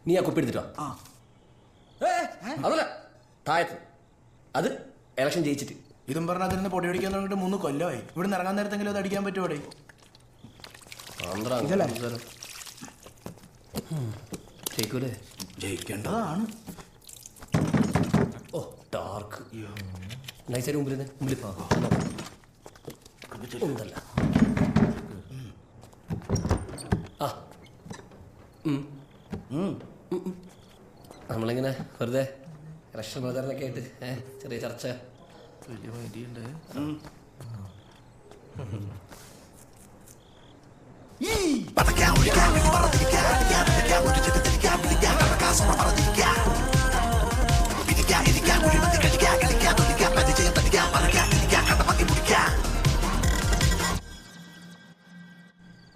നീ ആ കുപ്പി എടുത്തിട്ടോ? അതല്ല, താഴത്ത്. അത് ഇലക്ഷൻ ജയിച്ചിട്ട്. ഇതും പറഞ്ഞാൽ അതിൽ പൊടി അടിക്കാൻ തുടങ്ങിയിട്ട് 3 കൊല്ലമായി. ഇവിടെ നിന്ന് ഇറങ്ങാൻ നേരത്തെങ്കിലും അത് അടിക്കാൻ പറ്റുമോ? ജയിക്കൂലേ? ജയിക്കേണ്ടതാണ്. ഓ ഡാർക്ക്. നൈസായിട്ട് മുമ്പിൽ ഉണ്ടല്ല. ആ നമ്മളിങ്ങനെ വെറുതെ ഇലക്ഷൻ പ്രചാരണമൊക്കെ ആയിട്ട് ചെറിയ ചർച്ച. വലിയ മൈഡിയുണ്ട്.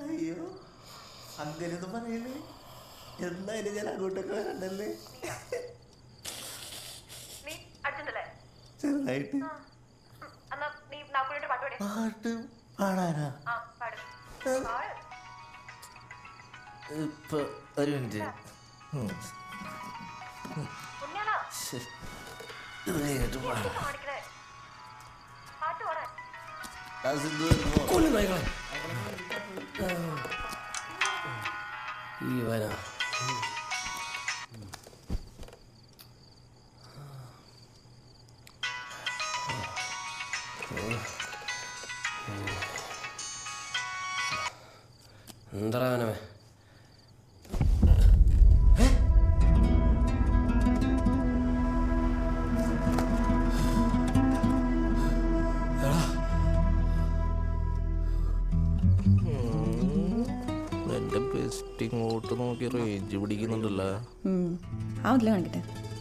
അയ്യോ അങ്ങനെയൊന്നും പറയല്ലേ. എന്തായാലും ഞാൻ അങ്ങോട്ടൊക്കെ വരണ്ടല്ലേ. ചെറുതായിട്ട് പാട്ട് പാടാനാ? ഇപ്പൊ ഒരു മിനിറ്റ്. എന്താ ഇങ്ങോട്ട് നോക്കി റേഞ്ച് പിടിക്കുന്നുണ്ടല്ലോ.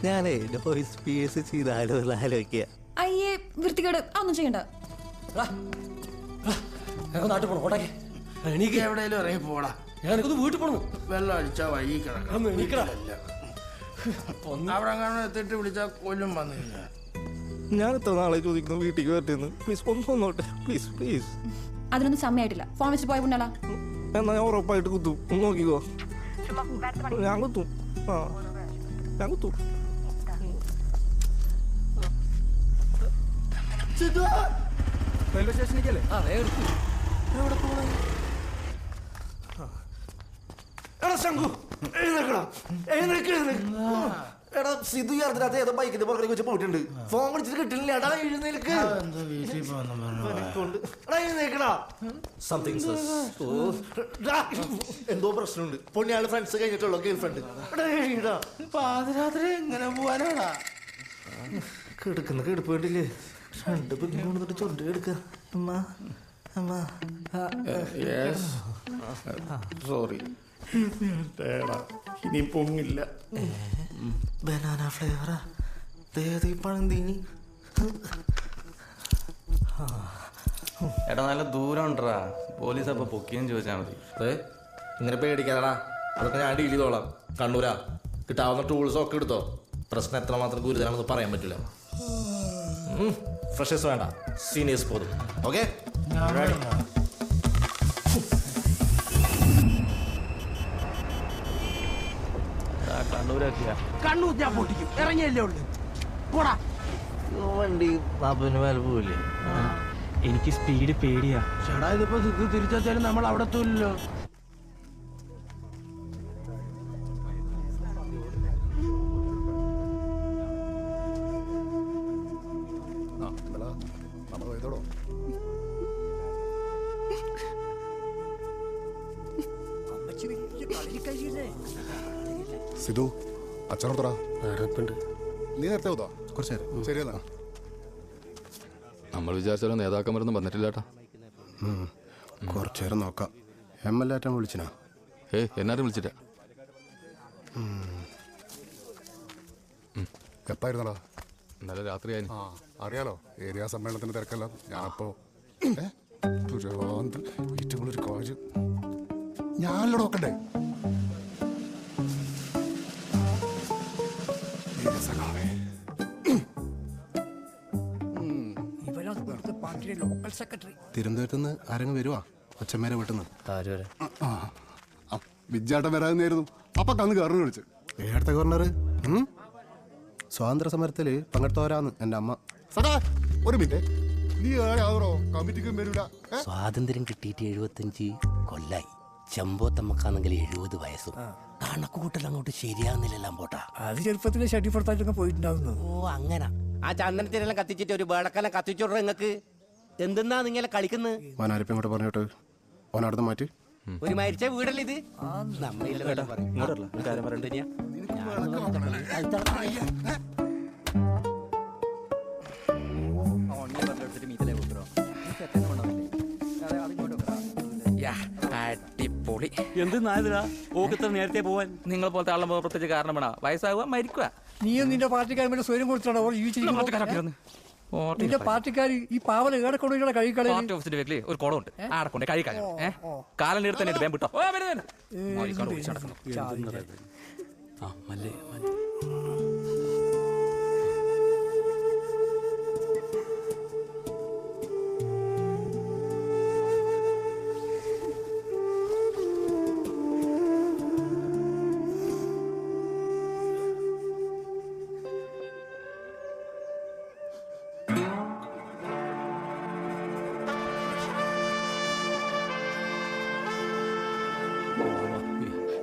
ഞാനേ വോയിസ് PS ചെയ്താലോ ആലോചിക്കുക. അയ്യേ വൃത്തികേട്, അതൊന്നും ചെയ്യണ്ട. നാട്ടിൽ പോണോ? ഓട്ടാക്കെ എനിക്ക് എവിടെയെങ്കിലും ഇറങ്ങി പോടാ. ഞാനിത് വീട്ടിൽ പോണു. വെള്ളം അടിച്ചാ വഴി കിടക്കാം. അവിടെ കാണാൻ എത്തിയിട്ട് വിളിച്ചാൽ കൊല്ലും വന്നില്ല. ഞാൻ എത്ര നാളെ ചോദിക്കുന്നു വീട്ടിൽ വരട്ടെന്ന്. പ്ലീസ് ഒന്നോട്ടെ പ്ലീസ് പ്ലീസ്. അതിനൊന്നും സമയമായിട്ടില്ല. ഫോൺ വെച്ചിട്ട് പോയ പുണ്ണാ. എന്നാ ഞാൻ ഉറപ്പായിട്ട് കുത്തും. നോക്കിക്കോ, ഞാൻ കുത്തും. ഞാൻ കുത്തും. റെയിൽവേ സ്റ്റേഷനിലേക്കല്ലേ? എവിടെ പോണേ? എടാ ശംഖു, എടാ സിധു യാത്രത്തെ ഏതോ ബൈക്കിന്റെ പുറകെ വെച്ച് പോയിട്ടുണ്ട്. ഫോൺ വിളിച്ചിട്ട് കിട്ടില്ല. എടാ എഴുന്നേൽക്ക്. എന്തോ പ്രശ്നമുണ്ട്. പൊണ്യാള് ഫ്രണ്ട്സ് കഴിഞ്ഞിട്ടുള്ളൂ. ഗേൾ ഫ്രണ്ട് പാതിരാത്രി എങ്ങനെ പോവാനാടാ? കിടക്കുന്ന കിടപ്പ് വേണ്ടില്ലേ? 2 പെഗ്ഗിന് കൊണ്ടിട്ട് ചൊണ്ട എടുക്ക. സോറി, ഇനി പൊങ്ങില്ല. ബനാന ഫ്ലേവറാ. പഴം തീനി. എടാ നല്ല ദൂരം ഉണ്ടറാ. പോലീസ് അപ്പൊ പൊക്കിയെന്ന് ചോദിച്ചാൽ മതി. ഇങ്ങനെ പേടിക്കാതാ. അതൊക്കെ ഞാൻ ഡീൽ ചെയ്തോളാം. കണ്ണൂരാ. കിട്ടാവുന്ന ടൂൾസ് ഒക്കെ എടുത്തോ. പ്രശ്നം എത്രമാത്രം ഗുരുതരാണെന്ന് പറയാൻ പറ്റില്ല. ഫ്രഷേഴ്സ് വേണ്ട, സീനിയേഴ്സ് പോതും. ഓക്കെ, കണ്ണൂർ ഞാൻ പൊട്ടിക്കും. ഇറങ്ങിയല്ലേ ഉള്ളു. പോടാ. വണ്ടി 40 മേലെ പോവില്ലേ? എനിക്ക് സ്പീഡ് പേടിയാ. ചേടാ ഇതിപ്പോ തിരിച്ചാലും നമ്മൾ അവിടെ എത്തൂല്ലോ. സിധു, അച്ഛനോത്തറ നീ നേരത്തെ ഊതാ. കുറച്ച് നേരം. ശരിയെന്നാ. നമ്മൾ വിചാരിച്ചാലും നേതാക്കന്മാരൊന്നും വന്നിട്ടില്ലാട്ടാ. കുറച്ചു നേരം നോക്കാം. MLA ആറ്റം വിളിച്ചിനാ? എന്നാരും വിളിച്ചിട്ടാ. എപ്പായിരുന്നടാ? ഇന്നലെ രാത്രിയായി. അറിയാലോ, ഏരിയ സമ്മേളനത്തിന്റെ തിരക്കല്ല. ഞാനപ്പോ ഏറ്റവും കൂടുതൽ കാര്യം ഞാനല്ലോ നോക്കണ്ടേ. തിരുവനന്തപുരത്ത് നിന്ന് ആരെങ്കിലും വരുവാ അച്ഛമ്മേരെ വീട്ടിൽ നിന്ന് ആര് വരെ വിജയാട്ടം വരാതെന്നായിരുന്നു അപ്പൊ കന്ന് കയറി വിളിച്ച് ഏടത്തെ കോർണർ സ്വാതന്ത്ര്യ സമരത്തിൽ പങ്കെടുത്തവരാന്ന് എൻ്റെ അമ്മ സദാ ഒരു മിനിറ്റ് നീ ആരോ കമ്മിറ്റിക്കും വരൂല സ്വാതന്ത്ര്യം കിട്ടിയിട്ട് 75 കൊല്ലായി. ചെമ്പോത്തമ്മക്കാണെങ്കിൽ 70 വയസ്സും. കണക്ക് കൂട്ടൽ അങ്ങോട്ട് ശരിയാവുന്നില്ലെല്ലാം പോട്ടാ. അത് ചെറുപ്പത്തിൽ ഷട്ടിപ്പുറത്തായിട്ടൊക്കെ പോയിട്ടുണ്ടാവുന്നു. ഓ അങ്ങനെ. ആ ചന്ദനത്തിനെല്ലാം കത്തിച്ചിട്ട് ഒരു വേളക്കല കത്തിച്ചോട്ടെ നിങ്ങക്ക്. എന്തെന്നാ നിങ്ങളെ കളിക്കുന്നത്? ഓനാരിപ്പം ഇങ്ങോട്ട് പറഞ്ഞോട്ട് ഓനടുത്ത് മാറ്റി ഒരു മരിച്ച വീടല്ലേ ഇത്? അടിപൊളി. എന്തെന്നായതാ ഓക്ക് ഇത്ര നേരത്തെ പോവാൻ? നിങ്ങൾ പോലത്തെ ആളും പ്രത്യേകിച്ച് കാരണം വേണ വയസ്സാകുക മരിക്കുക. നീയും നിന്റെ പാർട്ടിക്കാരും സ്വയം കൊടുത്തിട്ടാണ് നിന്റെ പാർട്ടിക്കാർ ഈ പാവല ഏടക്കൊണ്ടുകളെ കഴിക്കളെ പാർട്ടി ഓഫീസിന്റെ വീട്ടിൽ ഒരു കുളമുണ്ട്. ആടെ കൊണ്ട് കഴിക്കാൻ കാലം നേരത്തെ തന്നെ വേം വിട്ടോ.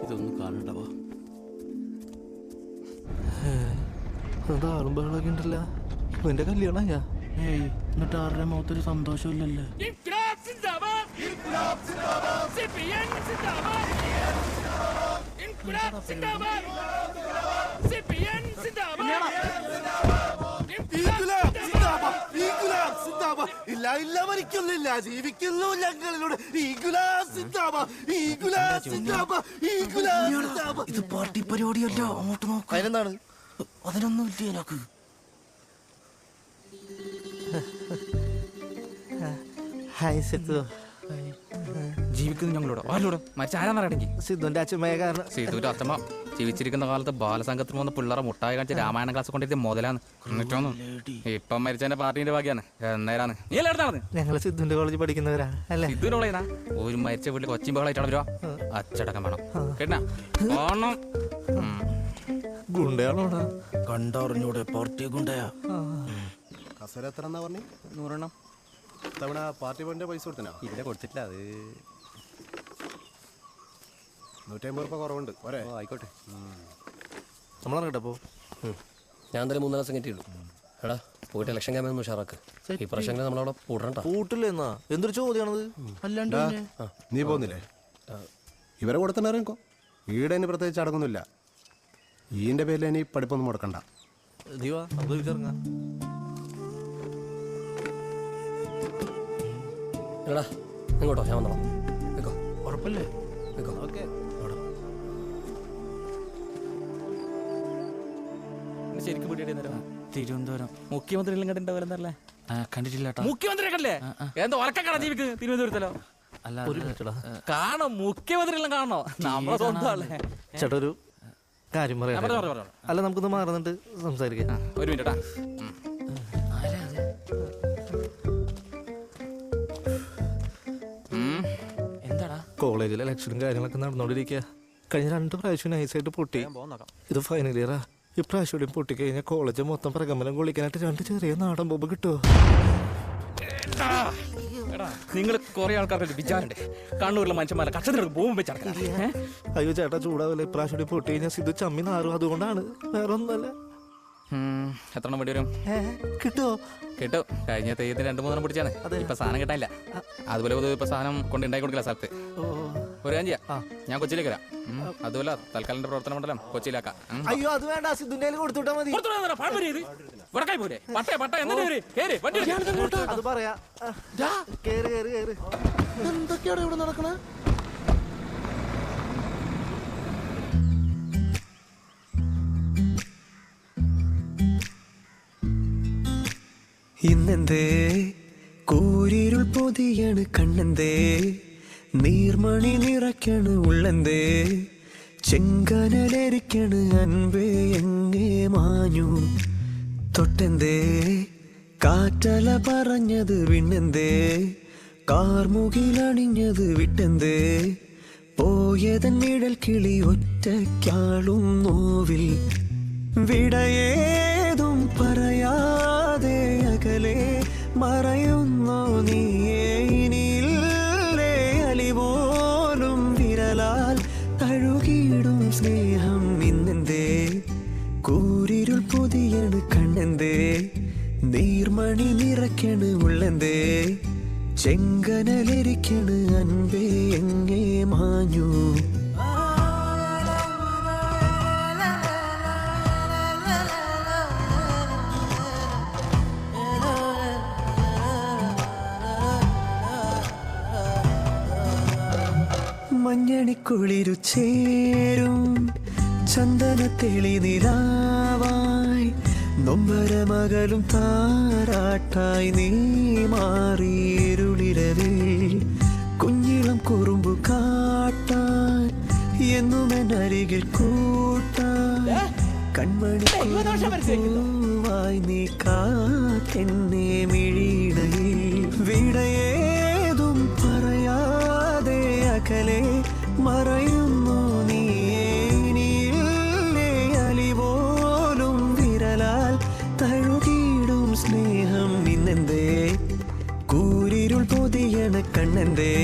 ഇതൊന്നും കാണണ്ടവാ. ആളും ബഹളമൊക്കെ ഉണ്ടല്ല. ഇവന്റെ കല്യാണം എന്നിട്ട് ആരുടെ മുഖത്തൊരു സന്തോഷമില്ലല്ലേ? ജീവിക്കുന്നു ഞങ്ങളിലൂടെ. ഇത് പാർട്ടി പരിപാടിയല്ലോ. അങ്ങോട്ട് നോക്കാം. അതിനെന്താണ്? അതിനൊന്നും ഇല്ല എനിക്ക്. ജീവിക്കുന്നു ഞങ്ങളോട് ആരോട് മരിച്ച ആരാന്നറിയണമെങ്കിൽ സിദ്ധുന്റെ അച്ഛമ്മയെ കാരണം സീതുവിന്റെ അച്ഛമ്മ ജീവിച്ചിരിക്കുന്ന കാലത്ത് ബാലസംഘത്തിൽ വന്ന് പിള്ളേരെ മുട്ടായി കാണിച്ച് രാമായണ ക്ലാസ് കൊണ്ടിരുന്ന മുതലാന്ന്. എന്നിട്ടൊന്നും ഇപ്പം മരിച്ചതിന്റെ പാർട്ടിന്റെ ഭാഗ്യാണ്. എന്നേരാന്ന് നീ എല്ലാം എടുത്താണെന്ന്. ഞങ്ങള് സിദ്ധുന്റെ കോളേജിൽ പഠിക്കുന്നവരാ അല്ലേ? സിദ്ധുവിനോളേനാ ഒരു മരിച്ച വീട്ടിൽ കൊച്ചിൻ ബഹളായിട്ടാണ് വരുവാ. അച്ചടക്കം വേണം കേട്ടാ. ഓണം ഗുണ്ടയാണോടാ? കണ്ടറിഞ്ഞൂടെ പാർട്ടി ഗുണ്ടയാ. കസര എത്ര എന്നാ പറഞ്ഞു? 100 എണ്ണം. തവണ പാർട്ടി പോയിന്റ് പൈസ കൊടുത്തിനാ? ഇല്ല കൊടുത്തിട്ടില്ല. അത് 150 രൂപ കുറവുണ്ട്. ഒരേ ആയിക്കോട്ടെ. നമ്മളറിയട്ടെ പോ. ഞാൻ എന്തായാലും 3 ദിവസം കിട്ടിയുള്ളൂ. എടാ പോയിട്ട് ഇലക്ഷൻ ക്യാമ്പ് ഒന്ന് ഉഷാറാക്ക്. ഈ പ്രാവശ്യം നമ്മളവിടെ കൂടണ്ട. കൂട്ടില്ലെന്നാ എന്തൊരു ചോദ്യമാണത്? അല്ലാണ്ട് നീ പോകുന്നില്ലേ? ഇവരെ കൂടെ തന്നെ ഇറങ്ങിക്കോ. ഈടെ ഇനി പ്രത്യേകിച്ച് അടങ്ങുന്നില്ല. ഈന്റെ പേരിൽ ഇനി പഠിപ്പൊന്നും മുടക്കണ്ട. നീ വാ, നമുക്ക് തിരിച്ചിറങ്ങാം. എടാ ഇങ്ങോട്ടോ, ഞാൻ വന്നോളാം. വെക്കോ. ഉറപ്പല്ലേ? വെക്കോ. ഓക്കെ. ശരിക്കും വീട്ടിൽ തിരുവനന്തപുരം മുഖ്യമന്ത്രി എല്ലാം കണ്ടിട്ടുണ്ടാവില്ലേ? കണ്ടിട്ടില്ല. മുഖ്യമന്ത്രി കണ്ടല്ലേ? എന്താ ഉറക്കക്കട ജീവിക്ക് തിരുവനന്തപുരത്തല്ലോ. ഒരു മിനിറ്റടാ. കാണണം, മുഖ്യമന്ത്രി എല്ലാം കാണണോ? നമ്മളെ സ്വന്തം ആളെ. ചേട്ടാ ഒരു കാര്യം പറയാം. പറഞ്ഞോ. അല്ല നമുക്കൊന്ന് മാറുന്നുണ്ട് സംസാരിക്കാം. ഒരു മിനിറ്റാ. എന്താടാ? കോളേജിൽ ഇലക്ഷനും കാര്യങ്ങളൊക്കെ നടന്നുകൊണ്ടിരിക്കുക. കഴിഞ്ഞ 2 പ്രാവശ്യം നൈസായിട്ട് പൊട്ടി. ഇത് ഫൈനൽ ഇയറാ. ഈ പ്രാവശ്യം പൊട്ടിക്കഴിഞ്ഞാൽ കോളേജ് മൊത്തം പ്രകമ്പനം കൊള്ളിക്കാനായിട്ട് 2 ചെറിയ നാടൻ ബോംബ് കിട്ടുമോ? നിങ്ങൾ കുറെ ആൾക്കാർക്ക് വിചാരണ്ടേ കണ്ണൂരിലെ മനുഷ്യന്മാരെ കക്ഷത്തിനൊക്കെ ബോംബ് വെച്ചടക്കാം. അയ്യോ ചേട്ടാ ചൂടാവില്ല. ഇപ്രാവശ്യം പൊട്ടി കഴിഞ്ഞാൽ സിദ്ധു ചമ്മി നാറും. അതുകൊണ്ടാണ്, വേറെ ഒന്നുമല്ല. എത്ര എണ്ണം വേണ്ടി വരും? കിട്ടുമോ? കിട്ടും. കഴിഞ്ഞ തെയ്യത്തിന് 2-3 പിടിച്ചാണ്. ഇപ്പൊ സാധനം കിട്ടാനില്ല. അതുപോലെ ഇപ്പൊ സാധനം കൊണ്ട് ഉണ്ടാക്കി കൊടുക്കില്ല സ്ഥലത്ത്. ഒരു കാര്യം ചെയ്യാം, ഞാൻ കൊച്ചിയിലേക്ക് വരാം. അതുപോലെ തൽക്കാലിന്റെ പ്രവർത്തന മണ്ഡലം കൊച്ചിയിലാക്കാം. അയ്യോ അത് വേണ്ട, സിദ്ധുന്റെ കൊടുത്തുവിട്ടാ മതി. അത് പറയാ. കേറ് കേറ് കേറ്. എന്തൊക്കെയാണ് ഇവിടെ നടക്കണേ? ഇന്നെന്തേ കൂരിരുൾ പൊതിയാണ് കണ്ണെന്തേ, നീർമണി നിറയ്ക്കണ് ഉള്ളെന്തേ, ചെങ്കനലരിക്കണ് അൻപേ എങ്ങേ മാഞ്ഞു തൊട്ടെന്തേ, കാറ്റല പറഞ്ഞത് വിണ്ണെന്തേ കാർമുകിലണിഞ്ഞത് വിട്ടെന്തേ പോയതൻ നിഴൽ കിളി ഒറ്റയ്ക്കാളും നോവിൽ വിടയേതും പറയാതെ അകലെ മറയുന്നോ നീയേ ഇനിയില്ലേ അലിപോലും വിരലാൽ തഴുകിയിടും സ്നേഹം ഇന്നെന്തേ കൂരിരുൾ പുതിയണ് കണ്ണെന്തേ നീർമണി നിറയ്ക്കണ് ഉള്ളെന്തേ ചെങ്കനലിരിക്കണ് അൻപേ എങ്ങേ മാഞ്ഞു മഞ്ഞണിക്കുളിരു ചേരും ചന്ദന തെളി നിലാവായി നൊമ്പരമകലും താരാട്ടായി നീ മാറിയിരുളിരവിൽ കുഞ്ഞിളം കുറുമ്പു കാട്ടാൻ എന്നുമെന്നരികിൽ കൂട്ടാൻ കൺമണി പൂവായി നീ കാത്തെന്നെ മിഴിയിടയിൽ വിടയേതും പറയാതെ അകലെ മറയുന്നു നീയേ ഇനിയില്ലേ അലിപോലും വിരലാൽ തഴുകിയിടും സ്നേഹം ഇന്നെന്തേ കൂരിരുൾ പൊതിയണ കണ്ണെന്തേ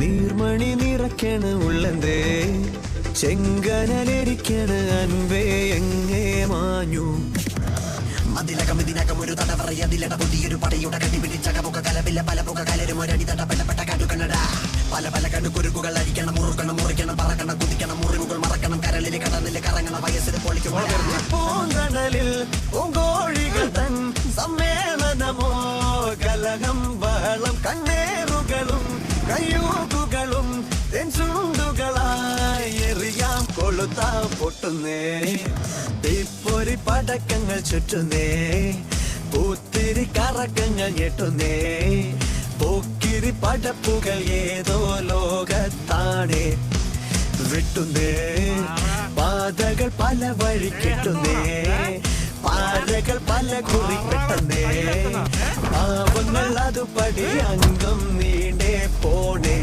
നീർമണി നിറയ്ക്കണ ഉള്ളെന്തേ ചെങ്കനലിരിക്കണ അൻപേ എങ്ങേ മാഞ്ഞു മതിലകമിതിനകം ഒരു തട പറയതിലട പുതിയൊരു പടയുടെ കടി പിടിച്ചകമുഖ കലവില്ല പല പുക കലരും ഒരടി തടപ്പെട്ട കടുക്കണട പല പല കടുക്കുരുക്കുകൾ അടിക്കണം മുറുക്കണം മുറിക്കണം പറക്കണം കുതിക്കണം മുറിവുകൾ മറക്കണം കരളിൽ കടന്നിൽ കറങ്ങണം വയസ്സിൽ പൂങ്കടലിൽ പൂങ്കോഴികൾ തൻ സമ്മേളനമോ കലഹം ബഹളം കണ്ണേറുകളും കയ്യൂക്കുകളും തെൻചുണ്ടുകളായി എറിയാം കൊളുത്താം പൊട്ടുന്നേ തീപ്പൊരി പടക്കങ്ങൾ ചുറ്റുന്നേ പൂത്തിരി കറക്കങ്ങൾ ഞെട്ടുന്നേ പോക്കിരി പടപ്പുകൾ ഏതോ ലോകത്താണേ വിട്ടുന്നേ പാതകൾ പല വഴി കെട്ടുന്നേ പാതകൾ പല കുറി പെട്ടുന്നേ പാവങ്ങൾ അതുപടി അംഗം നീണ്ടേ പോണേ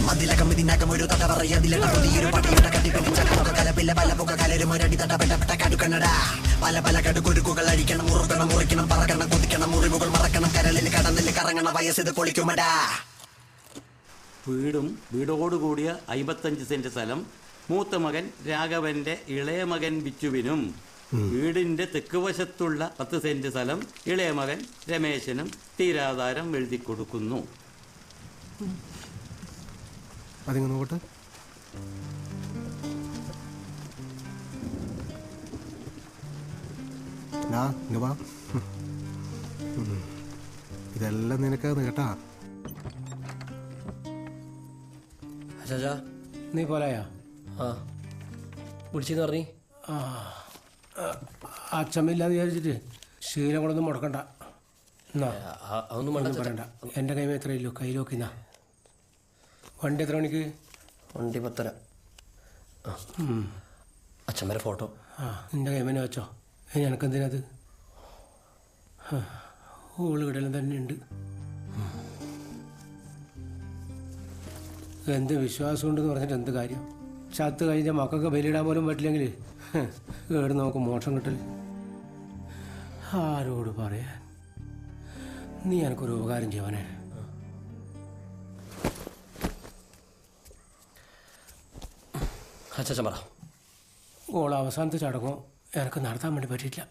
മതിലകമിതിനകം ഒരു തട പറയതിലട പുതിയൊരു പടയുടെ കടി പിടിച്ചകമുഖ കലവില്ല പല പുക കലരും ഒരടി തടപ്പെട്ട കടുക്കണട പല പല കടുക്കുരുക്കുകൾ അടിക്കണം മുറുക്കണം മുറിക്കണം പറക്കണം കുതിക്കണം മുറിവുകൾ മറക്കണം കരളിൽ കടന്നിൽ കറങ്ങണ വയസ്സിത് പൊളിക്കുമടാ. വീടും വീടോടുകൂടിയ 55 സെന്റ് സ്ഥലം മൂത്ത മകൻ രാഘവന്റെ ഇളയ മകൻ ബിച്ചുവിനും വീടിന്റെ തെക്ക് വശത്തുള്ള 10 സെന്റ് സ്ഥലം ഇളയ മകൻ രമേശനും തീരാധാരം എഴുതി കൊടുക്കുന്നു. അതിങ്ങ് നോക്കട്ടെ. ഇതെല്ലാം നിനക്കാന്ന് കേട്ടാ. അച്ഛാ നീ പോലായാ? ആ വിളിച്ചെന്ന് പറഞ്ഞേ. അച്ഛമ്മില്ലാന്ന് വിചാരിച്ചിട്ട് ശീലം കൊണ്ടൊന്നും മുടക്കണ്ട. അതൊന്നും പറയണ്ട. എൻ്റെ കൈമ എത്രയില്ലോ കയ്യിൽ നോക്കിന്നാ. വണ്ടി എത്ര മണിക്ക്? വണ്ടി 10:30. അച്ഛൻ വരെ ഫോട്ടോ. നിൻ്റെ കൈമനെ വെച്ചോ. ഇനി എനക്കെന്തിനത്? ഓള് കിടലും തന്നെ ഉണ്ട്. എന്ത് വിശ്വാസം ഉണ്ടെന്ന് പറഞ്ഞിട്ട് എന്ത് കാര്യം? ചത്ത് കഴിഞ്ഞ മക്കൾക്ക് ബലിയിടാൻ പോലും പറ്റില്ലെങ്കിൽ കേട് നമുക്ക് മോക്ഷം കിട്ടൽ. ആരോട് പറയാൻ? നീ എനിക്കൊരു ഉപകാരം ചെയ്യവനെ. അച്ഛൻ പറ. ഓള് അവസാനത്തെ ചടങ്ങോ എനിക്ക് നടത്താൻ വേണ്ടി പറ്റിയിട്ടില്ല.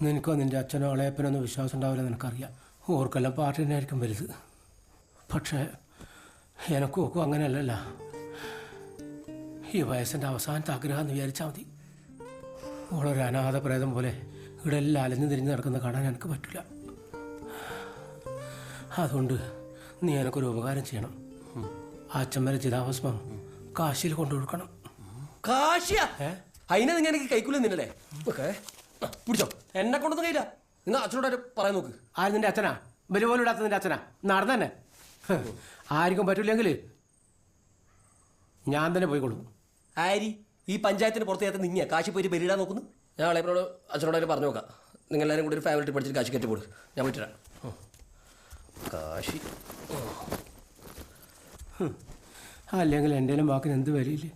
നിനക്കോ നിൻ്റെ അച്ഛനോ ഇളയപ്പനൊന്നും വിശ്വാസം ഉണ്ടാവില്ല, നിനക്കറിയാം. ഓർക്കെല്ലാം പാർട്ടി തന്നെ ആയിരിക്കും വലുത്. പക്ഷേ എനക്കും ഓക്കും അങ്ങനെയല്ലല്ല. ഈ വയസ്സിൻ്റെ അവസാനത്തെ ആഗ്രഹം എന്ന് വിചാരിച്ചാൽ മതി. ഓളൊരു അനാഥ പ്രേതം പോലെ ഇവിടെ എല്ലാം അലഞ്ഞു തിരിഞ്ഞ് നടക്കുന്ന കാണാൻ എനിക്ക് പറ്റില്ല. അതുകൊണ്ട് നീ എനിക്കൊരു ഉപകാരം ചെയ്യണം. അച്ഛന്മാരെ ചിതാഭസ്മം കാശിയിൽ കൊണ്ടു കൊടുക്കണം. കാശിയാ? അതിനെ നിങ്ങൾ എനിക്ക് കൈക്കൂലെന്നില്ലേ? പിടിച്ചോ. എന്നെ കൊണ്ടൊന്നും കഴിയില്ല. നിങ്ങൾ അച്ഛനോട് പറയാൻ നോക്ക്. ആര് നിന്റെ അച്ഛനാ? ബലി പോലും ഇടാത്ത നിന്റെ അച്ഛനാ? നടന്നു തന്നെ. ആർക്കും പറ്റൂലെങ്കിൽ ഞാൻ തന്നെ പോയിക്കൊള്ളു. ആരി ഈ പഞ്ചായത്തിന് പുറത്ത് ചേർത്ത് നിങ്ങ കാശി പോയിട്ട് ബലിയിടാൻ നോക്കുന്നു? ഞാൻ ഇളയപ്പനോട് അച്ഛനോട് പറഞ്ഞു നോക്കാം. നിങ്ങളെല്ലാവരും കൂടി ഒരു ഫാമിലി ട്രിപ്പ് അടിച്ചിട്ട് കാശി കയറ്റി പോടും. ഞാൻ വിട്ടുതരാം. കാശി അല്ലെങ്കിൽ എൻ്റെ വാക്കിന് എന്ത് വിലയില്ലേ?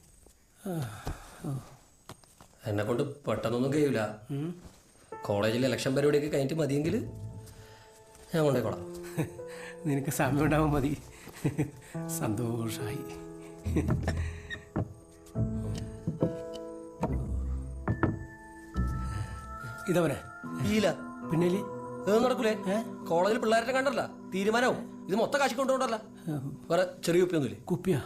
എന്നെ കൊണ്ട് പെട്ടെന്നൊന്നും കഴിയൂല. കോളേജിൽ ഇലക്ഷൻ പരിപാടിയൊക്കെ കഴിഞ്ഞിട്ട് മതിയെങ്കിൽ ഞാൻ കൊണ്ടേക്കോളാം. നിനക്ക് സമയം ഉണ്ടാവാൻ മതി. സന്തോഷമായി. ഇതവനെ ഇല്ല പിന്നെ ഇതൊന്നും നടക്കൂലേ? കോളേജിൽ പിള്ളേരെ കണ്ടല്ല തീരുമാനവും. ഇത് മൊത്തം കാശി കൊണ്ടുപോകണ്ടല്ല. വേറെ ചെറിയ കുപ്പിയൊന്നുമില്ലേ? കുപ്പിയാ?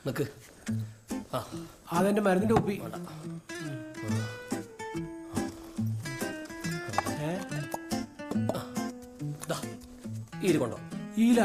നിക്ക്. ആ അതെൻ്റെ മരുന്നിൻ്റെ കുപ്പി. ഈര് കൊണ്ടോ? ഈല